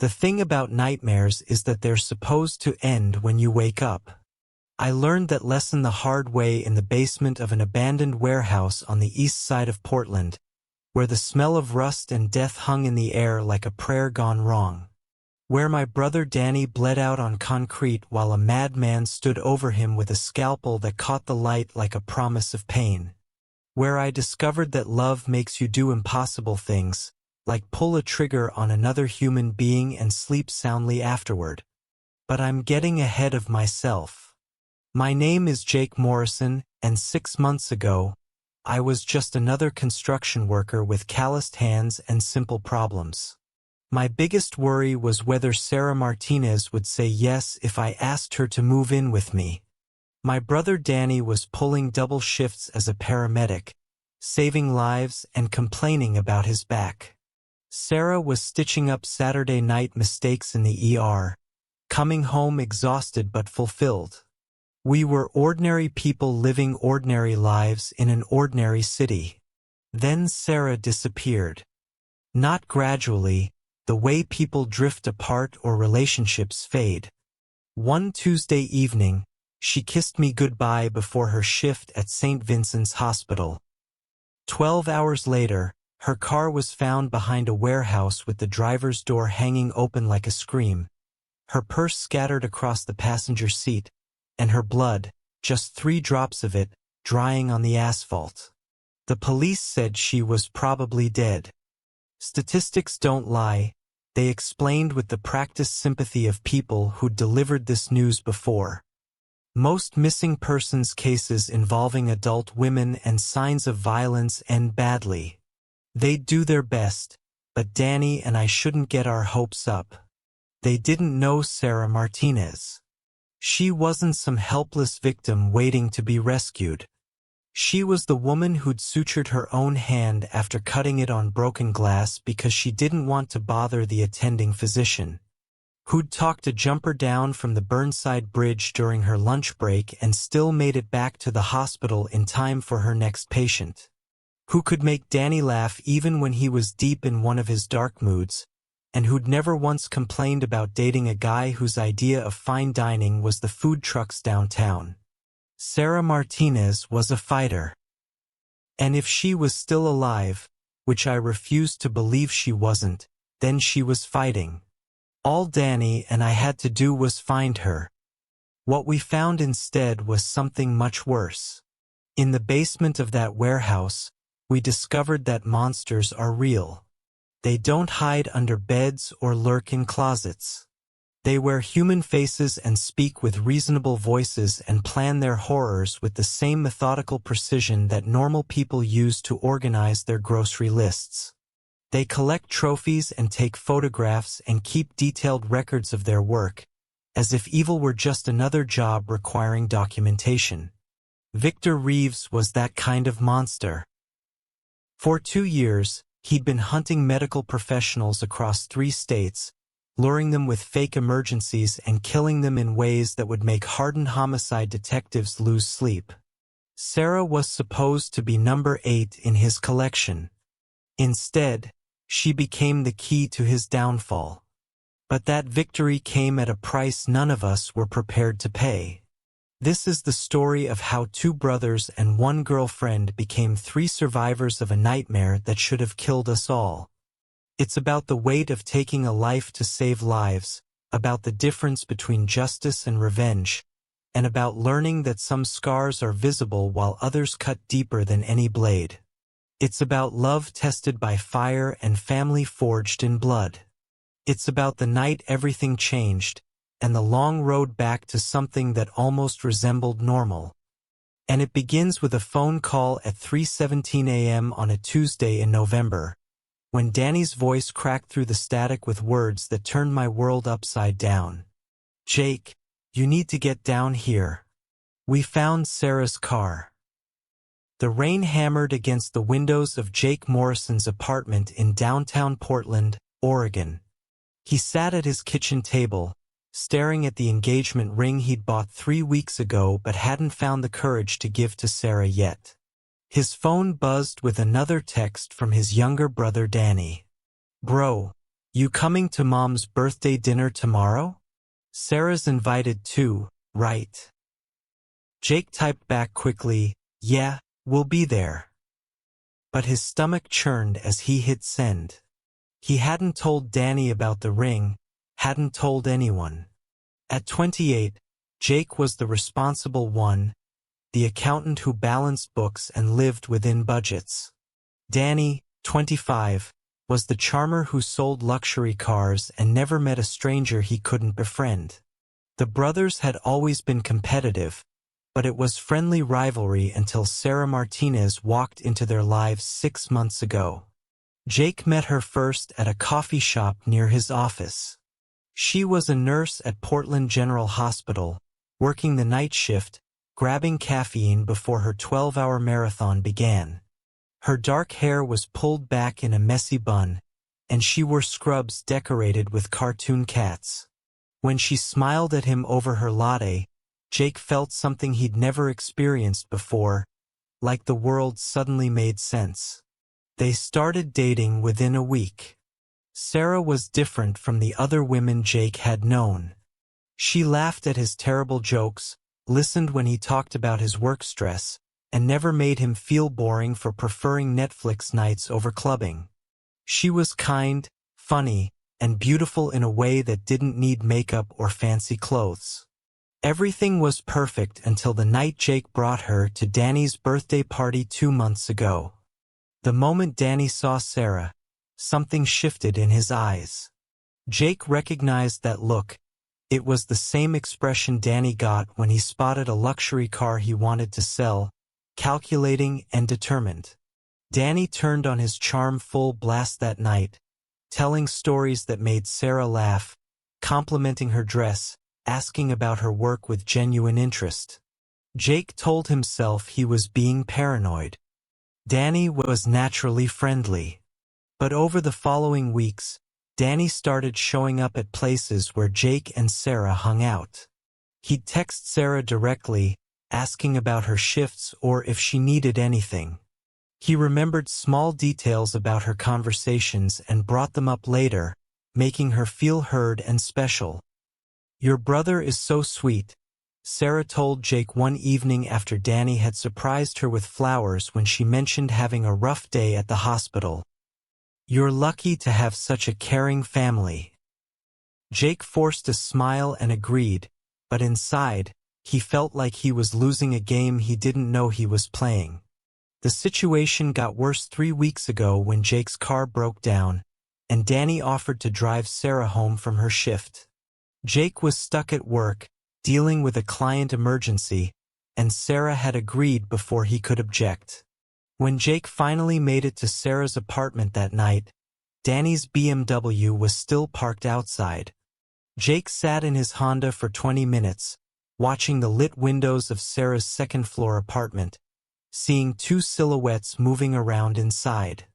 The thing about nightmares is that they're supposed to end when you wake up. I learned that lesson the hard way in the basement of an abandoned warehouse on the east side of Portland, where the smell of rust and death hung in the air like a prayer gone wrong. Where my brother Danny bled out on concrete while a madman stood over him with a scalpel that caught the light like a promise of pain. Where I discovered that love makes you do impossible things, like pull a trigger on another human being and sleep soundly afterward. But I'm getting ahead of myself. My name is Jake Morrison, and 6 months ago, I was just another construction worker with calloused hands and simple problems. My biggest worry was whether Sarah Martinez would say yes if I asked her to move in with me. My brother Danny was pulling double shifts as a paramedic, saving lives and complaining about his back. Sarah was stitching up Saturday night mistakes in the ER, coming home exhausted but fulfilled. We were ordinary people living ordinary lives in an ordinary city. Then Sarah disappeared. Not gradually, the way people drift apart or relationships fade. One Tuesday evening, she kissed me goodbye before her shift at St. Vincent's Hospital. 12 hours later, her car was found behind a warehouse with the driver's door hanging open like a scream, her purse scattered across the passenger seat, and her blood, just 3 drops of it, drying on the asphalt. The police said she was probably dead. Statistics don't lie, they explained with the practiced sympathy of people who'd delivered this news before. Most missing persons cases involving adult women and signs of violence end badly. They'd do their best, but Danny and I shouldn't get our hopes up. They didn't know Sarah Martinez. She wasn't some helpless victim waiting to be rescued. She was the woman who'd sutured her own hand after cutting it on broken glass because she didn't want to bother the attending physician. Who'd talked to jump her down from the Burnside Bridge during her lunch break and still made it back to the hospital in time for her next patient. Who could make Danny laugh even when he was deep in one of his dark moods, and who'd never once complained about dating a guy whose idea of fine dining was the food trucks downtown. Sarah Martinez was a fighter. And if she was still alive, which I refused to believe she wasn't, then she was fighting. All Danny and I had to do was find her. What we found instead was something much worse. In the basement of that warehouse, we discovered that monsters are real. They don't hide under beds or lurk in closets. They wear human faces and speak with reasonable voices and plan their horrors with the same methodical precision that normal people use to organize their grocery lists. They collect trophies and take photographs and keep detailed records of their work, as if evil were just another job requiring documentation. Victor Reeves was that kind of monster. For 2 years, he'd been hunting medical professionals across 3 states, luring them with fake emergencies and killing them in ways that would make hardened homicide detectives lose sleep. Sarah was supposed to be number 8 in his collection. Instead, she became the key to his downfall. But that victory came at a price none of us were prepared to pay. This is the story of how 2 brothers and 1 girlfriend became 3 survivors of a nightmare that should have killed us all. It's about the weight of taking a life to save lives, about the difference between justice and revenge, and about learning that some scars are visible while others cut deeper than any blade. It's about love tested by fire and family forged in blood. It's about the night everything changed, and the long road back to something that almost resembled normal. And it begins with a phone call at 3:17 a.m. on a Tuesday in November, when Danny's voice cracked through the static with words that turned my world upside down. "Jake, you need to get down here. We found Sarah's car." The rain hammered against the windows of Jake Morrison's apartment in downtown Portland, Oregon. He sat at his kitchen table, staring at the engagement ring he'd bought 3 weeks ago but hadn't found the courage to give to Sarah yet. His phone buzzed with another text from his younger brother Danny. "Bro, You coming to Mom's birthday dinner tomorrow? Sarah's invited too, right? Jake typed back quickly, yeah, we'll be there. But his stomach churned as he hit send. He hadn't told Danny about the ring, hadn't told anyone. At 28, Jake was the responsible one, the accountant who balanced books and lived within budgets. Danny, 25, was the charmer who sold luxury cars and never met a stranger he couldn't befriend. The brothers had always been competitive, but it was friendly rivalry until Sarah Martinez walked into their lives 6 months ago. Jake met her first at a coffee shop near his office. She was a nurse at Portland General Hospital, working the night shift, grabbing caffeine before her 12-hour marathon began. Her dark hair was pulled back in a messy bun, and she wore scrubs decorated with cartoon cats. When she smiled at him over her latte, Jake felt something he'd never experienced before, like the world suddenly made sense. They started dating within a week. Sarah was different from the other women Jake had known. She laughed at his terrible jokes, listened when he talked about his work stress, and never made him feel boring for preferring Netflix nights over clubbing. She was kind, funny, and beautiful in a way that didn't need makeup or fancy clothes. Everything was perfect until the night Jake brought her to Danny's birthday party 2 months ago. The moment Danny saw Sarah, something shifted in his eyes. Jake recognized that look. It was the same expression Danny got when he spotted a luxury car he wanted to sell, calculating and determined. Danny turned on his charm full blast that night, telling stories that made Sarah laugh, complimenting her dress, asking about her work with genuine interest. Jake told himself he was being paranoid. Danny was naturally friendly. But over the following weeks, Danny started showing up at places where Jake and Sarah hung out. He'd text Sarah directly, asking about her shifts or if she needed anything. He remembered small details about her conversations and brought them up later, making her feel heard and special. "Your brother is so sweet," Sarah told Jake one evening after Danny had surprised her with flowers when she mentioned having a rough day at the hospital. "You're lucky to have such a caring family." Jake forced a smile and agreed, but inside, he felt like he was losing a game he didn't know he was playing. The situation got worse 3 weeks ago when Jake's car broke down, and Danny offered to drive Sarah home from her shift. Jake was stuck at work, dealing with a client emergency, and Sarah had agreed before he could object. When Jake finally made it to Sarah's apartment that night, Danny's BMW was still parked outside. Jake sat in his Honda for 20 minutes, watching the lit windows of Sarah's second-floor apartment, seeing 2 silhouettes moving around inside.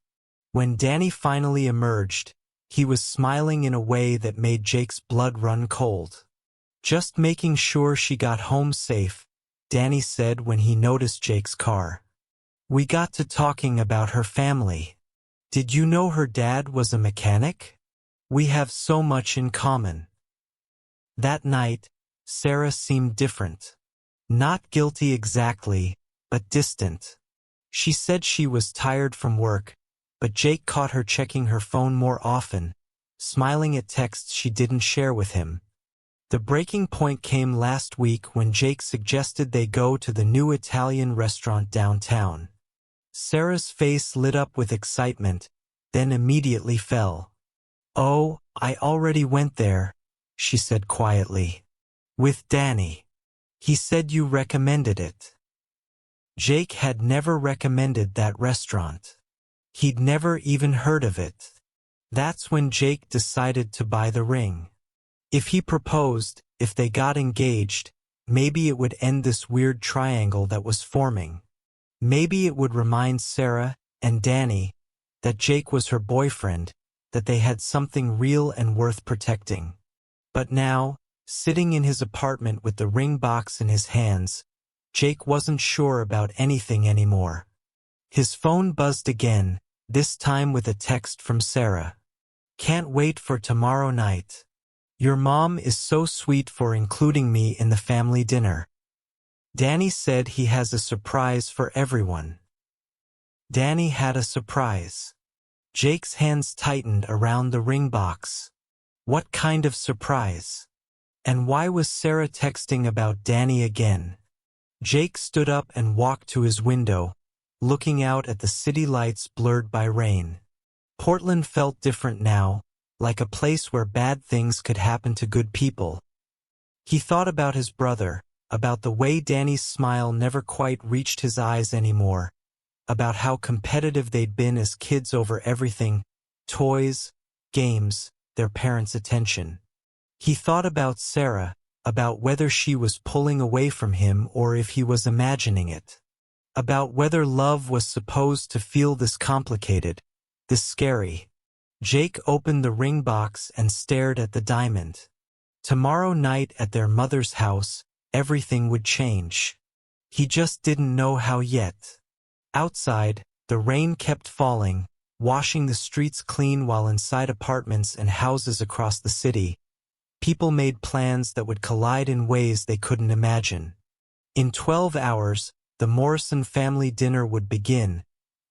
When Danny finally emerged, he was smiling in a way that made Jake's blood run cold. "Just making sure she got home safe," Danny said when he noticed Jake's car. "We got to talking about her family. Did you know her dad was a mechanic? We have so much in common." That night, Sarah seemed different. Not guilty exactly, but distant. She said she was tired from work, but Jake caught her checking her phone more often, smiling at texts she didn't share with him. The breaking point came last week when Jake suggested they go to the new Italian restaurant downtown. Sarah's face lit up with excitement, then immediately fell. "Oh, I already went there," she said quietly. "With Danny. He said you recommended it." Jake had never recommended that restaurant. He'd never even heard of it. That's when Jake decided to buy the ring. If he proposed, if they got engaged, maybe it would end this weird triangle that was forming. Maybe it would remind Sarah and Danny that Jake was her boyfriend, that they had something real and worth protecting. But now, sitting in his apartment with the ring box in his hands, Jake wasn't sure about anything anymore. His phone buzzed again, this time with a text from Sarah. Can't wait for tomorrow night. Your mom is so sweet for including me in the family dinner. Danny said he has a surprise for everyone. Danny had a surprise. Jake's hands tightened around the ring box. What kind of surprise? And why was Sarah texting about Danny again? Jake stood up and walked to his window, looking out at the city lights blurred by rain. Portland felt different now, like a place where bad things could happen to good people. He thought about his brother, about the way Danny's smile never quite reached his eyes anymore, about how competitive they'd been as kids over everything, toys, games, their parents' attention. He thought about Sarah, about whether she was pulling away from him or if he was imagining it. About whether love was supposed to feel this complicated, this scary. Jake opened the ring box and stared at the diamond. Tomorrow night at their mother's house, everything would change. He just didn't know how yet. Outside, the rain kept falling, washing the streets clean, while inside apartments and houses across the city, people made plans that would collide in ways they couldn't imagine. In 12 hours, the Morrison family dinner would begin,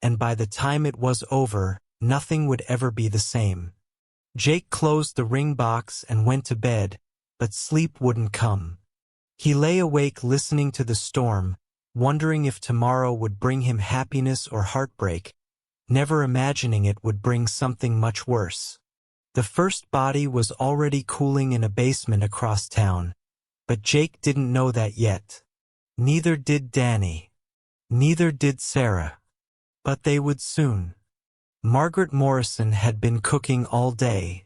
and by the time it was over, nothing would ever be the same. Jake closed the ring box and went to bed, but sleep wouldn't come. He lay awake listening to the storm, wondering if tomorrow would bring him happiness or heartbreak, never imagining it would bring something much worse. The first body was already cooling in a basement across town, but Jake didn't know that yet. Neither did Danny. Neither did Sarah. But they would soon. Margaret Morrison had been cooking all day.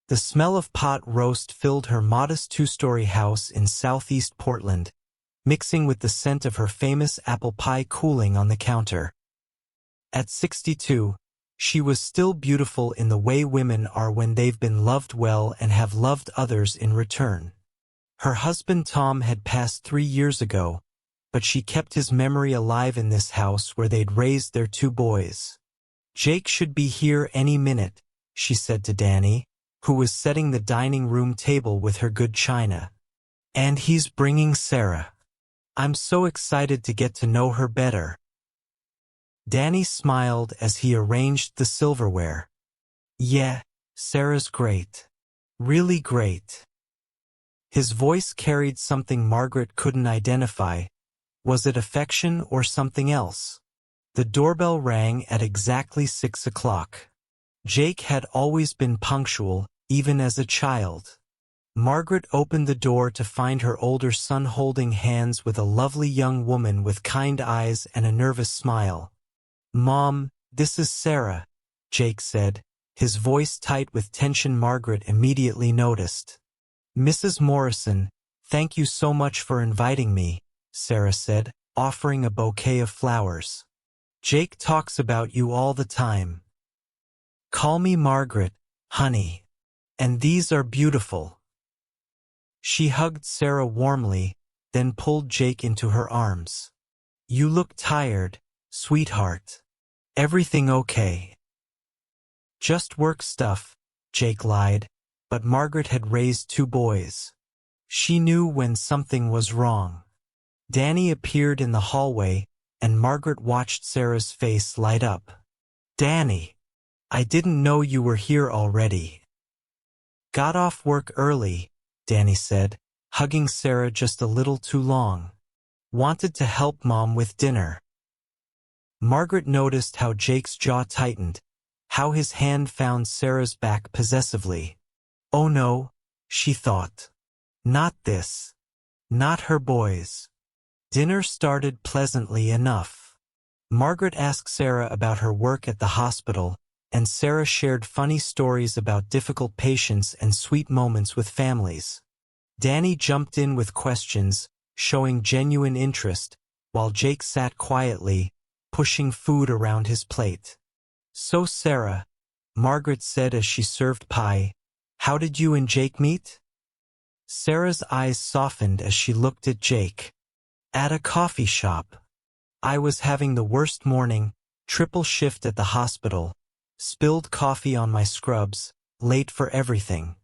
The smell of pot roast filled her modest two-story house in southeast Portland, mixing with the scent of her famous apple pie cooling on the counter. At 62, she was still beautiful in the way women are when they've been loved well and have loved others in return. Her husband Tom had passed 3 years ago, but she kept his memory alive in this house where they'd raised their 2 boys. Jake should be here any minute, she said to Danny, who was setting the dining room table with her good china. And he's bringing Sarah. I'm so excited to get to know her better. Danny smiled as he arranged the silverware. Yeah, Sarah's great. Really great. His voice carried something Margaret couldn't identify. Was it affection or something else? The doorbell rang at exactly 6 o'clock. Jake had always been punctual, even as a child. Margaret opened the door to find her older son holding hands with a lovely young woman with kind eyes and a nervous smile. Mom, this is Sarah, Jake said, his voice tight with tension. Margaret immediately noticed. Mrs. Morrison, thank you so much for inviting me, Sarah said, offering a bouquet of flowers. Jake talks about you all the time. Call me Margaret, honey. And these are beautiful. She hugged Sarah warmly, then pulled Jake into her arms. You look tired, sweetheart. Everything okay? Just work stuff, Jake lied, but Margaret had raised 2 boys. She knew when something was wrong. Danny appeared in the hallway, and Margaret watched Sarah's face light up. Danny, I didn't know you were here already. Got off work early, Danny said, hugging Sarah just a little too long. Wanted to help Mom with dinner. Margaret noticed how Jake's jaw tightened, how his hand found Sarah's back possessively. Oh no, she thought. Not this. Not her boys. Dinner started pleasantly enough. Margaret asked Sarah about her work at the hospital, and Sarah shared funny stories about difficult patients and sweet moments with families. Danny jumped in with questions, showing genuine interest, while Jake sat quietly, pushing food around his plate. So Sarah, Margaret said as she served pie, how did you and Jake meet? Sarah's eyes softened as she looked at Jake. At a coffee shop. I was having the worst morning, triple shift at the hospital, spilled coffee on my scrubs, late for everything.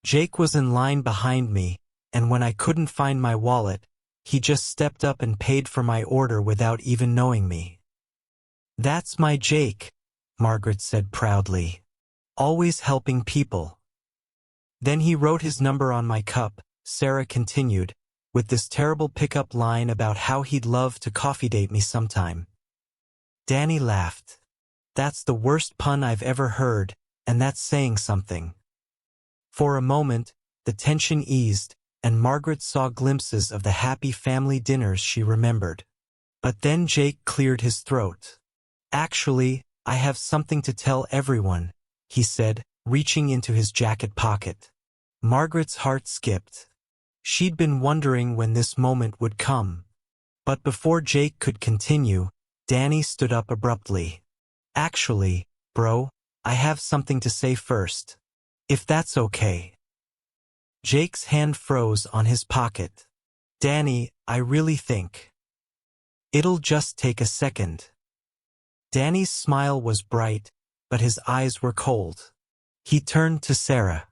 Jake was in line behind me, and when I couldn't find my wallet, he just stepped up and paid for my order without even knowing me. "That's my Jake," Margaret said proudly. "Always helping people." "Then he wrote his number on my cup," Sarah continued, with this terrible pickup line about how he'd love to coffee date me sometime. Danny laughed. "That's the worst pun I've ever heard, and that's saying something." For a moment, the tension eased, and Margaret saw glimpses of the happy family dinners she remembered. But then Jake cleared his throat. "Actually, I have something to tell everyone," he said, reaching into his jacket pocket. Margaret's heart skipped. She'd been wondering when this moment would come. But before Jake could continue, Danny stood up abruptly. "Actually, bro, I have something to say first. If that's okay." Jake's hand froze on his pocket. "Danny, I really think it'll just take a second." Danny's smile was bright, but his eyes were cold. He turned to Sarah.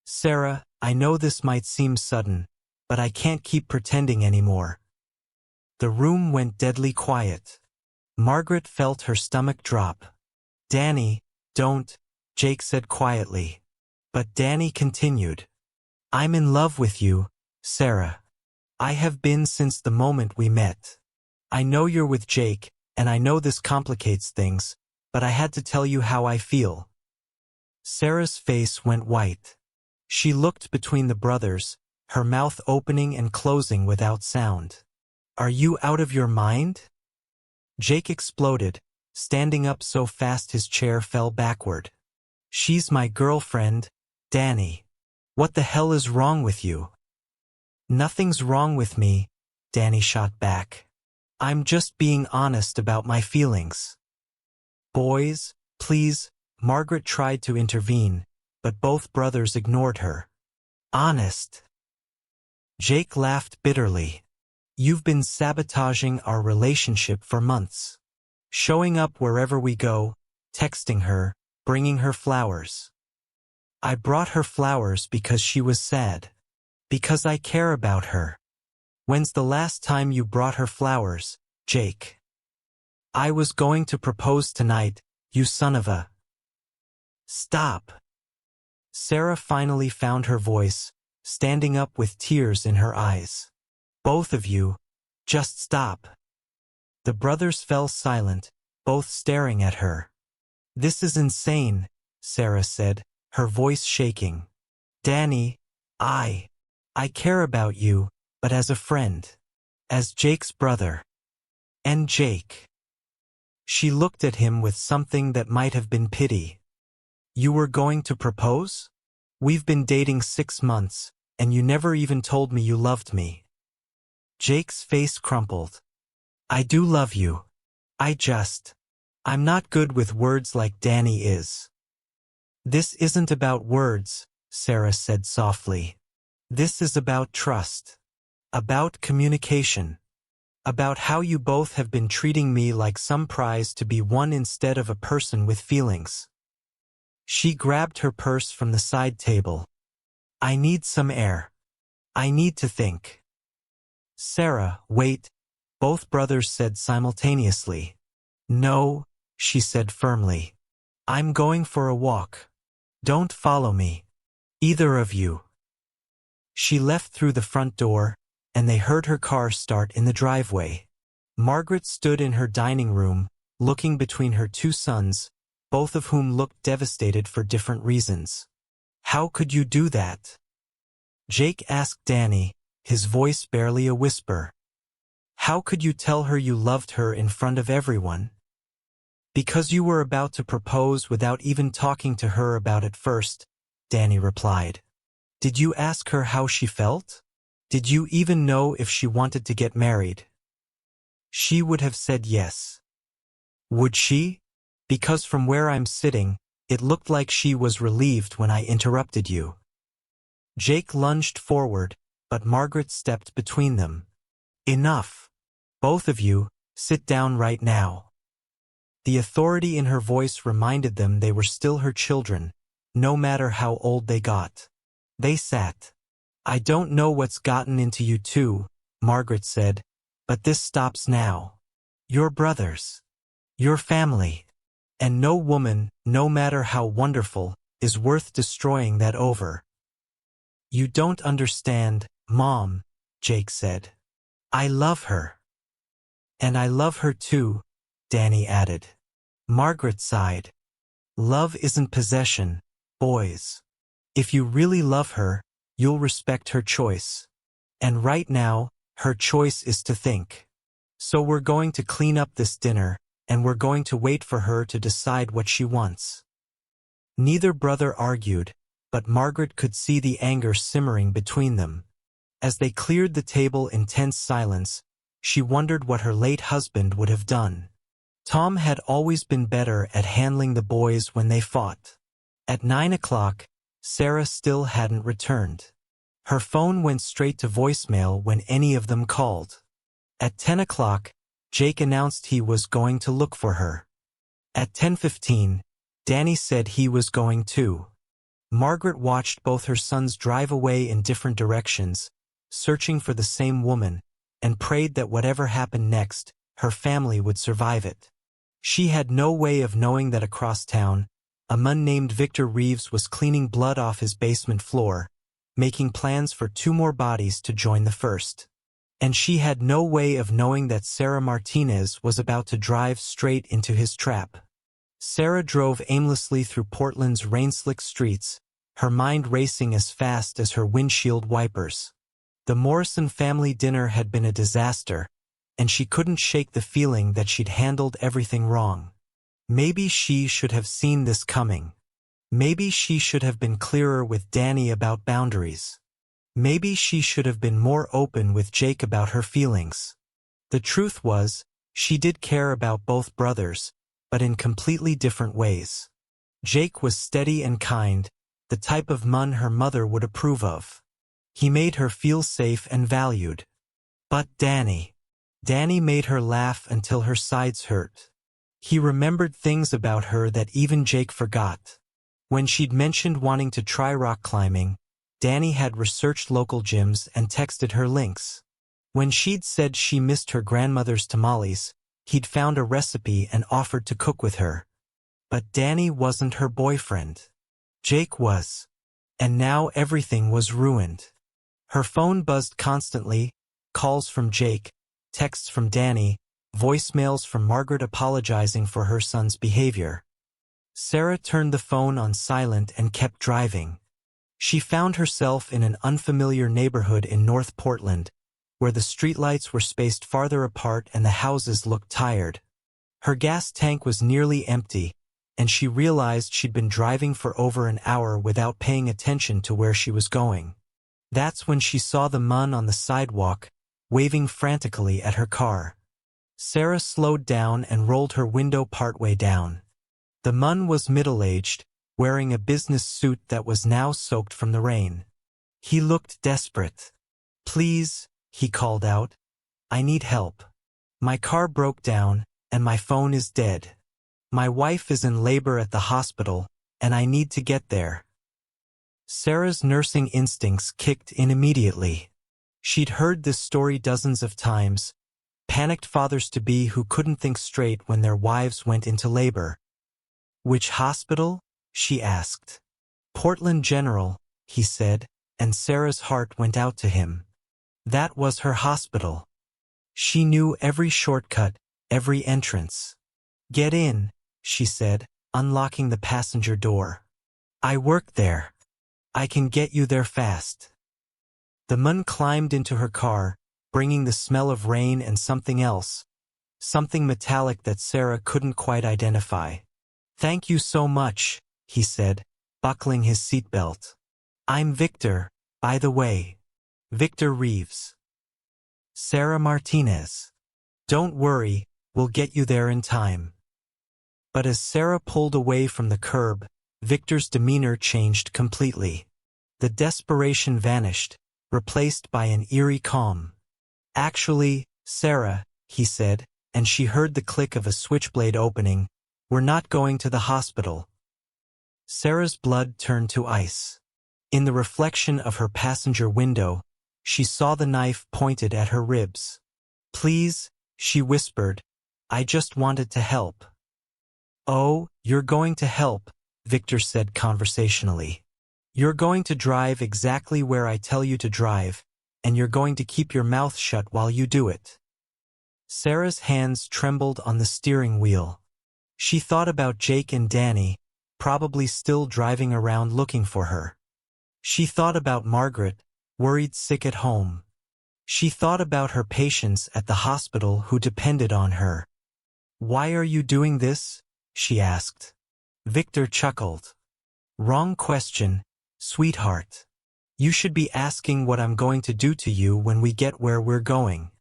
"Sarah, I know this might seem sudden, but I can't keep pretending anymore." The room went deadly quiet. Margaret felt her stomach drop. "Danny, don't," Jake said quietly. But Danny continued. "I'm in love with you, Sarah. I have been since the moment we met. I know you're with Jake, and I know this complicates things, but I had to tell you how I feel." Sarah's face went white. She looked between the brothers, her mouth opening and closing without sound. "Are you out of your mind?" Jake exploded, standing up so fast his chair fell backward. "She's my girlfriend, Danny. What the hell is wrong with you?" "Nothing's wrong with me," Danny shot back. "I'm just being honest about my feelings." "Boys, please," Margaret tried to intervene, but both brothers ignored her. "Honest." Jake laughed bitterly. "You've been sabotaging our relationship for months. Showing up wherever we go, texting her, bringing her flowers." "I brought her flowers because she was sad. Because I care about her." "When's the last time you brought her flowers, Jake?" "I was going to propose tonight, you son of a..." "Stop." Sarah finally found her voice, standing up with tears in her eyes. "Both of you, just stop." The brothers fell silent, both staring at her. "This is insane," Sarah said, her voice shaking. "Danny, I care about you, but as a friend. As Jake's brother. And Jake." She looked at him with something that might have been pity. "You were going to propose? We've been dating 6 months, and you never even told me you loved me." Jake's face crumpled. "I do love you. I'm not good with words like Danny is." "This isn't about words," Sarah said softly. "This is about trust. About communication. About how you both have been treating me like some prize to be won instead of a person with feelings." She grabbed her purse from the side table. "I need some air. I need to think." "Sarah, wait," both brothers said simultaneously. "No," she said firmly. "I'm going for a walk. Don't follow me. Either of you." She left through the front door, and they heard her car start in the driveway. Margaret stood in her dining room, looking between her 2 sons, both of whom looked devastated for different reasons. "How could you do that?" Jake asked Danny, his voice barely a whisper. "How could you tell her you loved her in front of everyone?" "Because you were about to propose without even talking to her about it first," Danny replied. "Did you ask her how she felt? Did you even know if she wanted to get married?" "She would have said yes." "Would she? Because from where I'm sitting, it looked like she was relieved when I interrupted you." Jake lunged forward, but Margaret stepped between them. "Enough. Both of you, sit down right now." The authority in her voice reminded them they were still her children, no matter how old they got. They sat. I don't know what's gotten into you two, Margaret said, but this stops now. You're brothers. Your family. And no woman, no matter how wonderful, is worth destroying that over. You don't understand, Mom, Jake said. I love her. And I love her too, Danny added. Margaret sighed. Love isn't possession, boys. If you really love her, you'll respect her choice. And right now, her choice is to think. So we're going to clean up this dinner, and we're going to wait for her to decide what she wants. Neither brother argued, but Margaret could see the anger simmering between them. As they cleared the table in tense silence, she wondered what her late husband would have done. Tom had always been better at handling the boys when they fought. At 9 o'clock, Sarah still hadn't returned. Her phone went straight to voicemail when any of them called. At 10 o'clock, Jake announced he was going to look for her. At 10:15, Danny said he was going too. Margaret watched both her sons drive away in different directions, searching for the same woman, and prayed that whatever happened next, her family would survive it. She had no way of knowing that across town, a man named Victor Reeves was cleaning blood off his basement floor, making plans for 2 more bodies to join the first. And she had no way of knowing that Sarah Martinez was about to drive straight into his trap. Sarah drove aimlessly through Portland's rain-slick streets, her mind racing as fast as her windshield wipers. The Morrison family dinner had been a disaster, and she couldn't shake the feeling that she'd handled everything wrong. Maybe she should have seen this coming. Maybe she should have been clearer with Danny about boundaries. Maybe she should have been more open with Jake about her feelings. The truth was, she did care about both brothers, but in completely different ways. Jake was steady and kind, the type of man her mother would approve of. He made her feel safe and valued. But Danny made her laugh until her sides hurt. He remembered things about her that even Jake forgot. When she'd mentioned wanting to try rock climbing, Danny had researched local gyms and texted her links. When she'd said she missed her grandmother's tamales, he'd found a recipe and offered to cook with her. But Danny wasn't her boyfriend. Jake was. And now everything was ruined. Her phone buzzed constantly, calls from Jake, texts from Danny, voicemails from Margaret apologizing for her son's behavior. Sarah turned the phone on silent and kept driving. She found herself in an unfamiliar neighborhood in North Portland, where the streetlights were spaced farther apart and the houses looked tired. Her gas tank was nearly empty, and she realized she'd been driving for over an hour without paying attention to where she was going. That's when she saw the man on the sidewalk, waving frantically at her car. Sarah slowed down and rolled her window partway down. The man was middle-aged, wearing a business suit that was now soaked from the rain. He looked desperate. Please, he called out. I need help. My car broke down, and my phone is dead. My wife is in labor at the hospital, and I need to get there. Sarah's nursing instincts kicked in immediately. She'd heard this story dozens of times, panicked fathers-to-be who couldn't think straight when their wives went into labor. Which hospital? She asked. Portland General, he said, and Sarah's heart went out to him. That was her hospital. She knew every shortcut, every entrance. Get in, she said, unlocking the passenger door. I work there. I can get you there fast. The man climbed into her car, bringing the smell of rain and something else, something metallic that Sarah couldn't quite identify. Thank you so much, he said, buckling his seatbelt. I'm Victor, by the way. Victor Reeves. Sarah Martinez. Don't worry, we'll get you there in time. But as Sarah pulled away from the curb, Victor's demeanor changed completely. The desperation vanished, replaced by an eerie calm. Actually, Sarah, he said, and she heard the click of a switchblade opening, we're not going to the hospital. Sarah's blood turned to ice. In the reflection of her passenger window, she saw the knife pointed at her ribs. "Please," she whispered, "I just wanted to help." "Oh, you're going to help," Victor said conversationally. "You're going to drive exactly where I tell you to drive, and you're going to keep your mouth shut while you do it." Sarah's hands trembled on the steering wheel. She thought about Jake and Danny, probably still driving around looking for her. She thought about Margaret, worried sick at home. She thought about her patients at the hospital who depended on her. "Why are you doing this?" she asked. Victor chuckled. "Wrong question, sweetheart. You should be asking what I'm going to do to you when we get where we're going."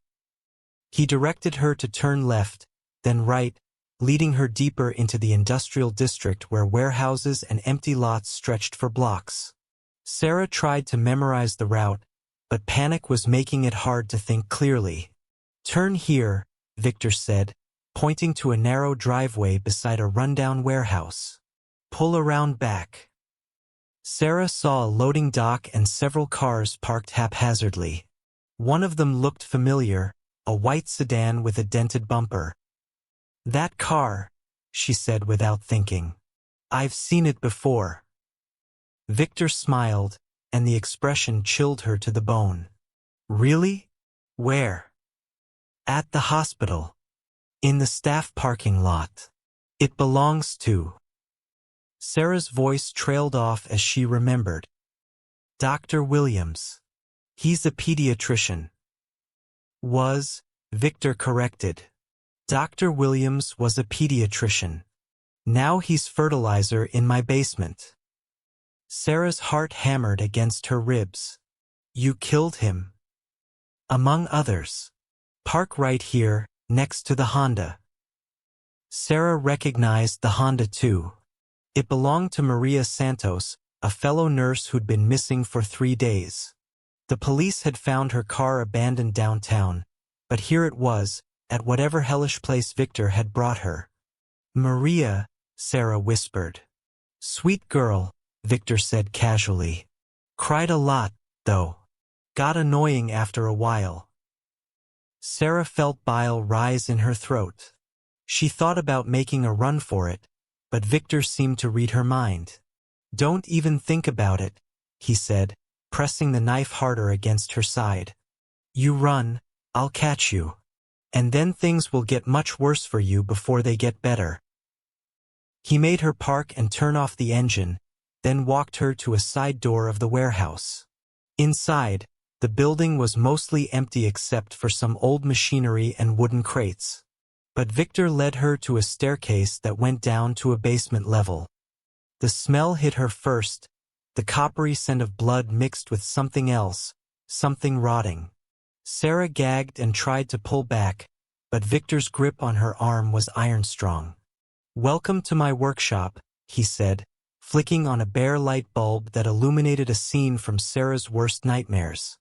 He directed her to turn left, then right, leading her deeper into the industrial district where warehouses and empty lots stretched for blocks. Sarah tried to memorize the route, but panic was making it hard to think clearly. "Turn here," Victor said, pointing to a narrow driveway beside a rundown warehouse. "Pull around back." Sarah saw a loading dock and several cars parked haphazardly. One of them looked familiar, a white sedan with a dented bumper. "That car," she said without thinking. "I've seen it before." Victor smiled, and the expression chilled her to the bone. "Really? Where?" "At the hospital. In the staff parking lot. It belongs to—" Sarah's voice trailed off as she remembered. "Dr. Williams. He's a pediatrician." "Was," Victor corrected. "Dr. Williams was a pediatrician. Now he's fertilizer in my basement." Sarah's heart hammered against her ribs. "You killed him?" "Among others. Park right here, next to the Honda." Sarah recognized the Honda too. It belonged to Maria Santos, a fellow nurse who'd been missing for 3 days. The police had found her car abandoned downtown, but here it was, at whatever hellish place Victor had brought her. "Maria," Sarah whispered. "Sweet girl," Victor said casually. "Cried a lot, though. Got annoying after a while." Sarah felt bile rise in her throat. She thought about making a run for it, but Victor seemed to read her mind. "Don't even think about it," he said, pressing the knife harder against her side. "You run, I'll catch you. And then things will get much worse for you before they get better." He made her park and turn off the engine, then walked her to a side door of the warehouse. Inside, the building was mostly empty except for some old machinery and wooden crates. But Victor led her to a staircase that went down to a basement level. The smell hit her first, the coppery scent of blood mixed with something else, something rotting. Sarah gagged and tried to pull back, but Victor's grip on her arm was iron-strong. "Welcome to my workshop," he said, flicking on a bare light bulb that illuminated a scene from Sarah's worst nightmares.